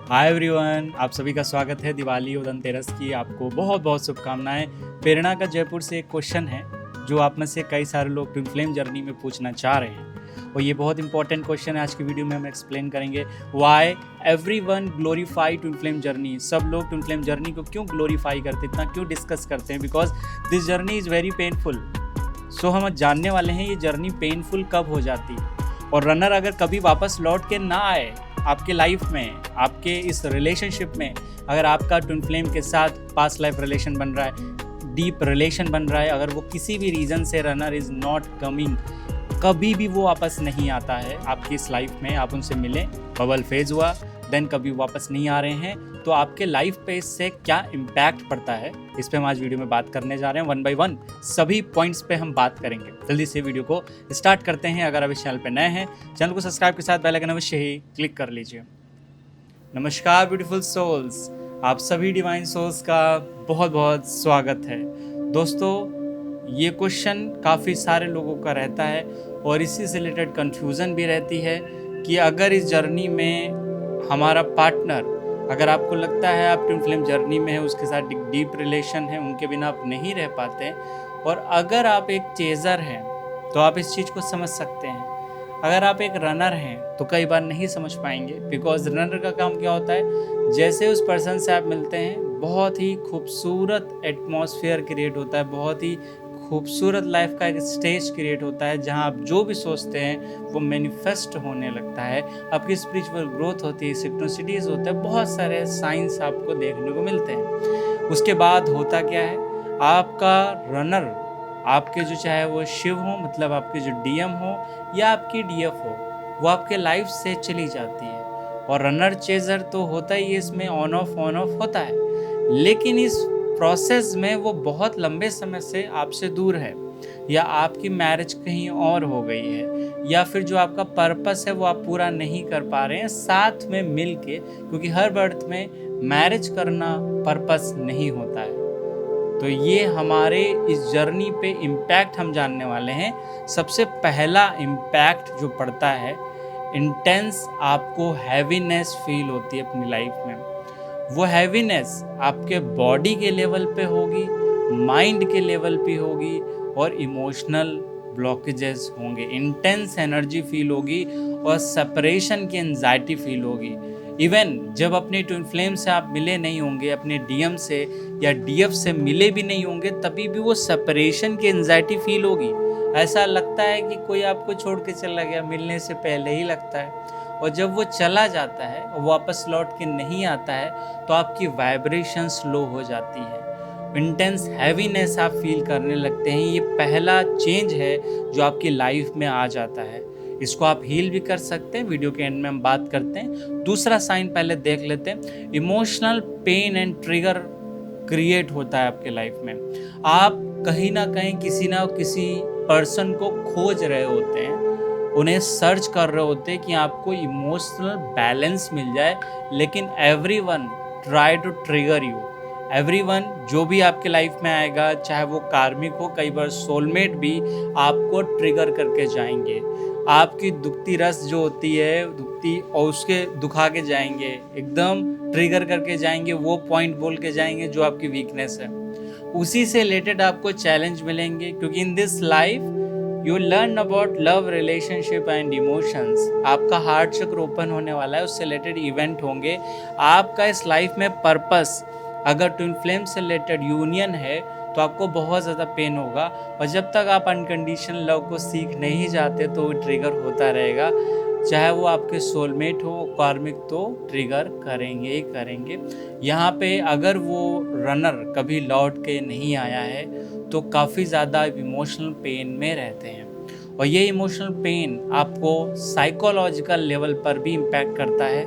Hi everyone, आप सभी का स्वागत है दिवाली और धनतेरस की। आपको बहुत बहुत शुभकामनाएं। प्रेरणा का जयपुर से एक क्वेश्चन है जो आप में से कई सारे लोग ट्विन फ्लेम जर्नी में पूछना चाह रहे हैं और ये बहुत इंपॉर्टेंट क्वेश्चन है। आज की वीडियो में हम एक्सप्लेन करेंगे why everyone glorify twin flame journey. सब लोग ट्विन फ्लेम जर्नी को क्यों ग्लोरीफाई करते हैं, इतना क्यों डिस्कस करते हैं, because this journey is very painful. So हम जानने वाले हैं ये जर्नी पेनफुल कब हो जाती है और रनर अगर कभी वापस लौट के ना आए आपके लाइफ में, आपके इस रिलेशनशिप में, अगर आपका ट्विन फ्लेम के साथ पास्ट लाइफ रिलेशन बन रहा है, डीप रिलेशन बन रहा है, अगर वो किसी भी रीज़न से रनर इज़ नॉट कमिंग, कभी भी वो वापस नहीं आता है आपकी इस लाइफ में, आप उनसे मिलें, बबल फेज हुआ, देन कभी वापस नहीं आ रहे हैं, तो आपके लाइफ पे इससे क्या इम्पैक्ट पड़ता है, इस पे हम आज वीडियो में बात करने जा रहे हैं। 1 बाय 1 सभी पॉइंट्स पे हम बात करेंगे। जल्दी से वीडियो को स्टार्ट करते हैं। अगर आप इस चैनल पे नए हैं, चैनल को सब्सक्राइब के साथ बेल आइकन अवश्य ही क्लिक कर लीजिए। नमस्कार ब्यूटीफुल सोल्स, आप सभी डिवाइन सोल्स का बहुत बहुत स्वागत है। दोस्तों, ये क्वेश्चन काफ़ी सारे लोगों का रहता है और इसी से रिलेटेड कन्फ्यूज़न भी रहती है कि अगर इस जर्नी में हमारा पार्टनर, अगर आपको लगता है आप ट्विन फ्लेम जर्नी में है, उसके साथ एक डीप रिलेशन है, उनके बिना आप नहीं रह पाते, और अगर आप एक चेज़र हैं तो आप इस चीज़ को समझ सकते हैं। अगर आप एक रनर हैं तो कई बार नहीं समझ पाएंगे, बिकॉज रनर का काम क्या होता है, जैसे उस पर्सन से आप मिलते हैं बहुत ही खूबसूरत एटमॉस्फेयर क्रिएट होता है, बहुत ही खूबसूरत लाइफ का एक स्टेज क्रिएट होता है जहां आप जो भी सोचते हैं वो मैनिफेस्ट होने लगता है, आपकी स्पिरिचुअल ग्रोथ होती है, सिक्रोनिसिटीज होता है, बहुत सारे साइंस आपको देखने को मिलते हैं। उसके बाद होता क्या है, आपका रनर, आपके जो चाहे वो शिव हो, मतलब आपके जो डीएम हो या आपकी डीएफ हो, वो आपके लाइफ से चली जाती है। और रनर चेजर तो होता ही है, इसमें ऑन ऑफ होता है, लेकिन इस प्रोसेस में वो बहुत लंबे समय से आपसे दूर है, या आपकी मैरिज कहीं और हो गई है, या फिर जो आपका पर्पस है वो आप पूरा नहीं कर पा रहे हैं साथ में मिल के, क्योंकि हर बर्थ में मैरिज करना पर्पस नहीं होता है। तो ये हमारे इस जर्नी पे इम्पैक्ट हम जानने वाले हैं। सबसे पहला इम्पैक्ट जो पड़ता है, इंटेंस आपको हैवीनेस फील होती है अपनी लाइफ में। वो हैवीनेस आपके बॉडी के लेवल पे होगी, माइंड के लेवल पे होगी, और इमोशनल ब्लॉकेजेस होंगे। इंटेंस एनर्जी फील होगी और सेपरेशन की एंजाइटी फील होगी। इवन जब अपने ट्विन फ्लेम से आप मिले नहीं होंगे, अपने डीएम से या डीएफ से मिले भी नहीं होंगे, तभी भी वो सेपरेशन की एंजाइटी फील होगी। ऐसा लगता है कि कोई आपको छोड़ के चला गया, मिलने से पहले ही लगता है। और जब वो चला जाता है और वापस लौट के नहीं आता है तो आपकी वाइब्रेशन स्लो हो जाती है, इंटेंस हैवीनेस आप फील करने लगते हैं। ये पहला चेंज है जो आपकी लाइफ में आ जाता है। इसको आप हील भी कर सकते हैं, वीडियो के एंड में हम बात करते हैं। दूसरा साइन पहले देख लेते हैं। Emotional pain and trigger create होता है आपके लाइफ में। आप कहीं ना कहीं किसी ना किसी पर्सन को खोज रहे होते हैं, उन्हें सर्च कर रहे होते हैं कि आपको इमोशनल बैलेंस मिल जाए, लेकिन everyone try to trigger you. Everyone जो भी आपके लाइफ में आएगा, चाहे वो कार्मिक हो, कई बार सोलमेट भी आपको ट्रिगर करके जाएंगे। आपकी दुखती रस जो होती है, दुखती, और उसके दुखा के जाएंगे, एकदम ट्रिगर करके जाएंगे, वो पॉइंट बोल के जाएंगे जो आपकी वीकनेस है। उसी से रिलेटेड आपको चैलेंज मिलेंगे, क्योंकि in this life you learn about love, relationship and emotions. आपका हार्ट चक्र ओपन होने वाला है, उससे रिलेटेड इवेंट होंगे। आपका इस लाइफ में पर्पस, अगर ट्विन फ्लेम से रिलेटेड यूनियन है तो आपको बहुत ज़्यादा पेन होगा, और जब तक आप अनकंडीशनल लव को सीख नहीं जाते तो वो ट्रिगर होता रहेगा। चाहे वो आपके सोलमेट हो, कार्मिक, तो ट्रिगर करेंगे ही करेंगे। यहाँ पे अगर वो रनर कभी लौट के नहीं आया है तो काफ़ी ज़्यादा इमोशनल पेन में रहते हैं, और ये इमोशनल पेन आपको साइकोलॉजिकल लेवल पर भी इम्पैक्ट करता है,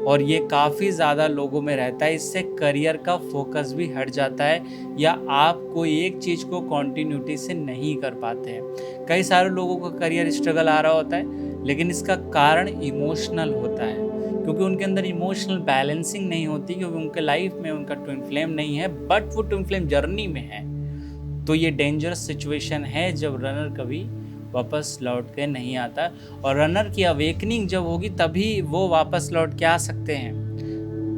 और ये काफ़ी ज़्यादा लोगों में रहता है। इससे करियर का फोकस भी हट जाता है, या आप कोई एक चीज़ को कॉन्टिन्यूटी से नहीं कर पाते हैं। कई सारे लोगों का करियर स्ट्रगल आ रहा होता है, लेकिन इसका कारण इमोशनल होता है, क्योंकि उनके अंदर इमोशनल बैलेंसिंग नहीं होती, क्योंकि उनके लाइफ में उनका ट्विन फ्लेम नहीं है, बट वो ट्विन फ्लेम जर्नी में है। तो ये डेंजरस सिचुएशन है जब रनर कभी वापस लौट के नहीं आता, और रनर की अवेकनिंग जब होगी तभी वो वापस लौट के आ सकते हैं।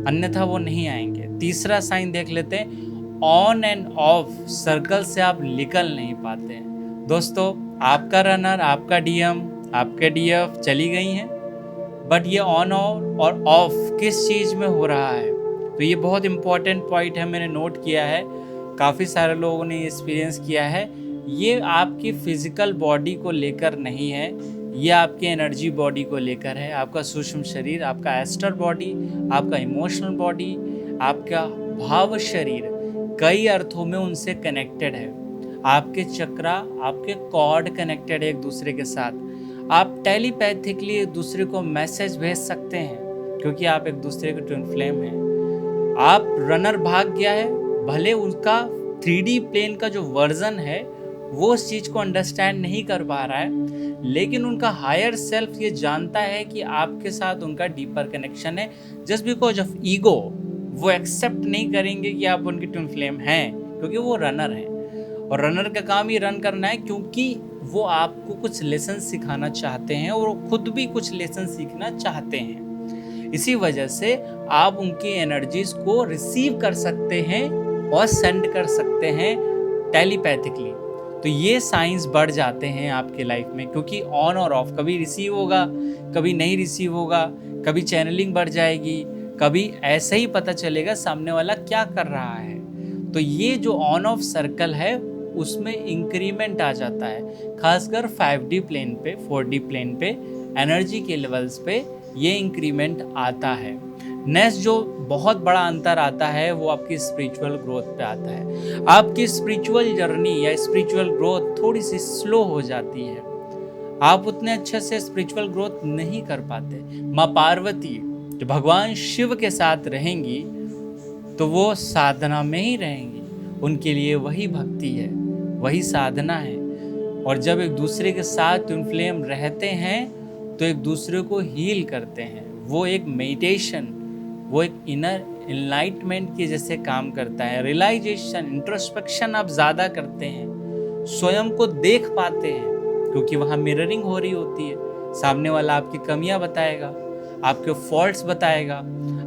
अन्यथा वो नहीं आएंगे। तीसरा साइन देख लेते हैं, ऑन एंड ऑफ सर्कल से आप निकल नहीं पाते हैं। दोस्तों, आपका रनर, आपका डीएम, आपके डीएफ चली गई हैं, बट ये ऑन और ऑफ किस चीज़ में हो रहा है? तो ये बहुत इंपॉर्टेंट पॉइंट है, मैंने नोट किया है, काफ़ी सारे लोगों ने एक्सपीरियंस किया है। ये आपकी फिजिकल बॉडी को लेकर नहीं है, ये आपके एनर्जी बॉडी को लेकर है। आपका सूक्ष्म शरीर, आपका एस्टर बॉडी, आपका इमोशनल बॉडी, आपका भाव शरीर कई अर्थों में उनसे कनेक्टेड है। आपके चक्रा, आपके कॉर्ड कनेक्टेड है एक दूसरे के साथ। आप टेलीपैथिकली एक दूसरे को मैसेज भेज सकते हैं क्योंकि आप एक दूसरे के ट्विन फ्लेम हैं। आप रनर भाग गया है, भले उसका 3D प्लेन का जो वर्जन है वो उस चीज़ को अंडरस्टैंड नहीं कर पा रहा है, लेकिन उनका हायर सेल्फ ये जानता है कि आपके साथ उनका डीपर कनेक्शन है। जस्ट बिकॉज ऑफ ईगो वो एक्सेप्ट नहीं करेंगे कि आप उनकी ट्विन फ्लेम हैं, क्योंकि वो रनर हैं और रनर का काम ही रन करना है, क्योंकि वो आपको कुछ लेसन सिखाना चाहते हैं और वो खुद भी कुछ लेसन सीखना चाहते हैं। इसी वजह से आप उनकी एनर्जीज को रिसीव कर सकते हैं और सेंड कर सकते हैं टेलीपैथिकली। तो ये साइंस बढ़ जाते हैं आपके लाइफ में, क्योंकि ऑन और ऑफ कभी रिसीव होगा, कभी नहीं रिसीव होगा, कभी चैनलिंग बढ़ जाएगी, कभी ऐसे ही पता चलेगा सामने वाला क्या कर रहा है। तो ये जो ऑन ऑफ सर्कल है उसमें इंक्रीमेंट आ जाता है, खासकर 5D प्लेन पे, 4D प्लेन पे, एनर्जी के लेवल्स पे ये इंक्रीमेंट आता है। नेक्स्ट जो बहुत बड़ा अंतर आता है वो आपकी स्पिरिचुअल ग्रोथ पे आता है। आपकी स्पिरिचुअल जर्नी या स्पिरिचुअल ग्रोथ थोड़ी सी स्लो हो जाती है, आप उतने अच्छे से स्पिरिचुअल ग्रोथ नहीं कर पाते। माँ पार्वती जो भगवान शिव के साथ रहेंगी तो वो साधना में ही रहेंगी, उनके लिए वही भक्ति है, वही साधना है। और जब एक दूसरे के साथ ट्विन फ्लेम रहते हैं तो एक दूसरे को हील करते हैं। वो एक मेडिटेशन, वो एक इनर एनलाइटमेंट के जैसे काम करता है। रियलाइजेशन, इंट्रोस्पेक्शन आप ज़्यादा करते हैं, स्वयं को देख पाते हैं, क्योंकि वहाँ मिररिंग हो रही होती है। सामने वाला आपकी कमियां बताएगा, आपके फॉल्ट्स बताएगा,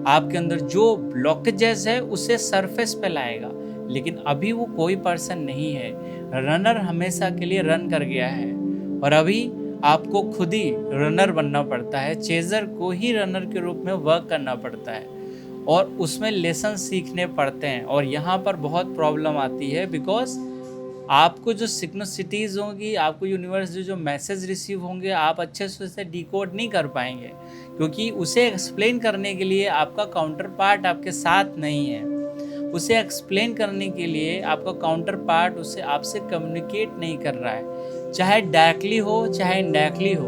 आपके अंदर जो ब्लॉकेजेस है उसे सरफेस पे लाएगा। लेकिन अभी वो कोई पर्सन नहीं है, रनर हमेशा के लिए रन कर गया है और अभी आपको खुद ही रनर बनना पड़ता है, चेजर को ही रनर के रूप में वर्क करना पड़ता है और उसमें लेसन सीखने पड़ते हैं। और यहाँ पर बहुत प्रॉब्लम आती है, बिकॉज आपको जो सिग्निसिटीज़ होंगी, आपको यूनिवर्स जो मैसेज रिसीव होंगे, आप अच्छे से उसे डिकोड नहीं कर पाएंगे, क्योंकि उसे एक्सप्लेन करने के लिए आपका काउंटर पार्ट आपके साथ नहीं है। उसे एक्सप्लेन करने के लिए आपका काउंटर पार्ट उसे आपसे कम्युनिकेट नहीं कर रहा है, चाहे डायरेक्टली हो चाहे इनडायरेक्टली हो,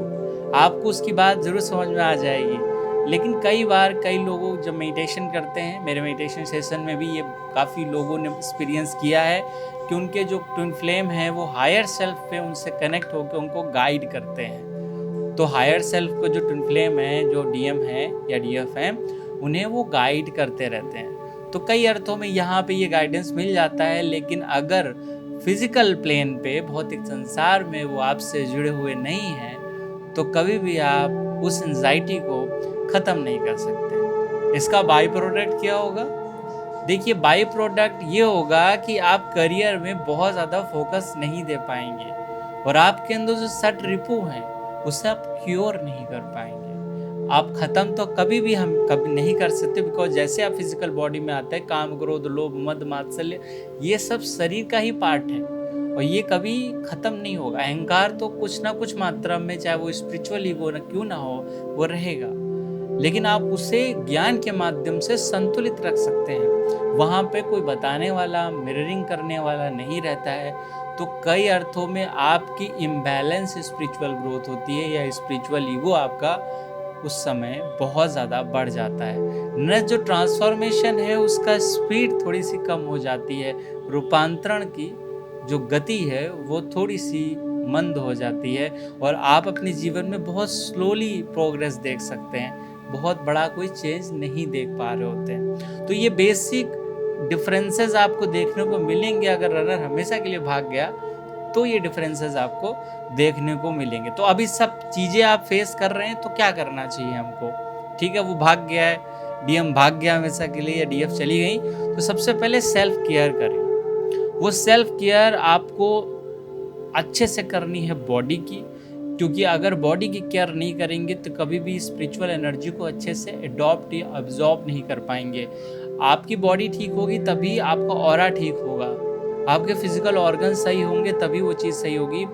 आपको उसकी बात ज़रूर समझ में आ जाएगी। लेकिन कई बार कई लोगों जब मेडिटेशन करते हैं, मेरे मेडिटेशन सेशन में भी ये काफ़ी लोगों ने एक्सपीरियंस किया है कि उनके जो ट्विन फ्लेम हैं वो हायर सेल्फ पे उनसे कनेक्ट होकर उनको गाइड करते हैं। तो हायर सेल्फ को जो ट्विन फ्लेम हैं, जो डीएम हैं या डीएफ हैं, उन्हें वो गाइड करते रहते हैं। तो कई अर्थों में यहाँ पे ये गाइडेंस मिल जाता है। लेकिन अगर फिजिकल प्लेन पे, भौतिक संसार में वो आपसे जुड़े हुए नहीं हैं तो कभी भी आप उस एंजाइटी को ख़त्म नहीं कर सकते। इसका बाई प्रोडक्ट क्या होगा? देखिए, बाई प्रोडक्ट ये होगा कि आप करियर में बहुत ज़्यादा फोकस नहीं दे पाएंगे और आपके अंदर जो सट रिपू हैं उसे आप क्योर नहीं कर पाएंगे। आप ख़त्म तो कभी नहीं कर सकते, बिकॉज जैसे आप फिजिकल बॉडी में आते हैं, काम, क्रोध, लोभ, मद, मात्सल्य, ये सब शरीर का ही पार्ट है और ये कभी ख़त्म नहीं होगा। अहंकार तो कुछ ना कुछ मात्रा में, चाहे वो स्पिरिचुअल ईगो क्यों ना हो, वो रहेगा, लेकिन आप उसे ज्ञान के माध्यम से संतुलित रख सकते हैं। वहाँ पे कोई बताने वाला, मिररिंग करने वाला नहीं रहता है। तो कई अर्थों में आपकी इम्बैलेंस स्पिरिचुअल ग्रोथ होती है या स्पिरिचुअल ईगो आपका उस समय बहुत ज़्यादा बढ़ जाता है। न जो ट्रांसफॉर्मेशन है उसका स्पीड थोड़ी सी कम हो जाती है, रूपांतरण की जो गति है वो थोड़ी सी मंद हो जाती है और आप अपने जीवन में बहुत स्लोली प्रोग्रेस देख सकते हैं, बहुत बड़ा कोई चेंज नहीं देख पा रहे होते हैं। तो ये बेसिक डिफरेंसेस आपको देखने को मिलेंगे। अगर रनर हमेशा के लिए भाग गया तो ये डिफरेंसेस आपको देखने को मिलेंगे। तो अभी सब चीज़ें आप फेस कर रहे हैं तो क्या करना चाहिए हमको? ठीक है, वो भाग गया है, डीएम भाग गया हमेशा के लिए या डीएफ चली गई, तो सबसे पहले सेल्फ केयर करें। वो सेल्फ केयर आपको अच्छे से करनी है बॉडी की, क्योंकि अगर बॉडी की केयर नहीं करेंगे तो कभी भी स्पिरिचुअल एनर्जी को अच्छे से अडॉप्ट या अब्जॉर्ब नहीं कर पाएंगे। आपकी बॉडी ठीक होगी तभी आपका ऑरा ठीक होगा, आपके फिजिकल ऑर्गन सही होंगे तभी वो चीज़ सही होगी।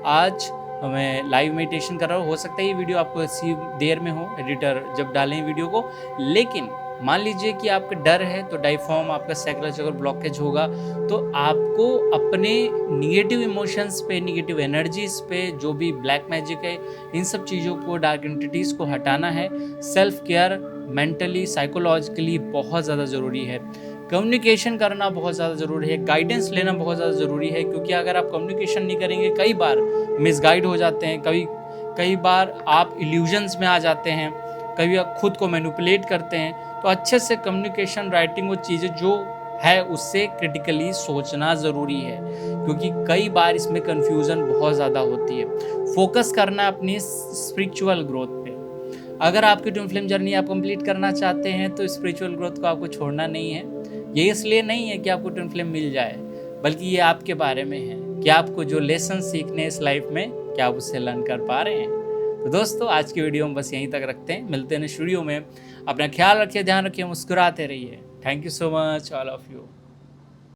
आज मैं लाइव मेडिटेशन कर रहा हूँ, हो सकता है ये वीडियो आपको इसी देर में हो, एडिटर जब डालें वीडियो को, लेकिन मान लीजिए कि आपका डर है तो डाइफॉर्म आपका साइकोलॉजिकल ब्लॉकेज होगा, तो आपको अपने निगेटिव इमोशंस पे, निगेटिव एनर्जीज पे, जो भी ब्लैक मैजिक है, इन सब चीज़ों को, डार्क एंटिटीज़ को हटाना है। सेल्फ केयर मेंटली साइकोलॉजिकली बहुत ज़्यादा ज़रूरी है। कम्युनिकेशन करना बहुत ज़्यादा ज़रूरी है, गाइडेंस लेना बहुत ज़्यादा ज़रूरी है, क्योंकि अगर आप कम्युनिकेशन नहीं करेंगे कई बार मिसगाइड हो जाते हैं, कई बार आप इल्यूजन्स में आ जाते हैं, कभी आप खुद को मैनिपुलेट करते हैं। तो अच्छे से कम्युनिकेशन, राइटिंग, वो चीज़ें जो है उससे क्रिटिकली सोचना ज़रूरी है, क्योंकि कई बार इसमें कन्फ्यूज़न बहुत ज़्यादा होती है। फोकस करना अपनी स्पिरिचुअल ग्रोथ पे। अगर आपकी ट्विन फ्लेम जर्नी आप कंप्लीट करना चाहते हैं तो स्पिरिचुअल ग्रोथ को आपको छोड़ना नहीं है। ये इसलिए नहीं है कि आपको ट्विन फ्लेम मिल जाए, बल्कि ये आपके बारे में है कि आपको जो लेसन सीखने इस लाइफ में, क्या आप उससे लर्न कर पा रहे हैं। तो दोस्तों आज की वीडियो हम बस यहीं तक रखते हैं, मिलते हैं नेक्स्ट वीडियो में। अपना ख्याल रखिए, ध्यान रखिए, मुस्कुराते रहिए। Thank you so much all of you.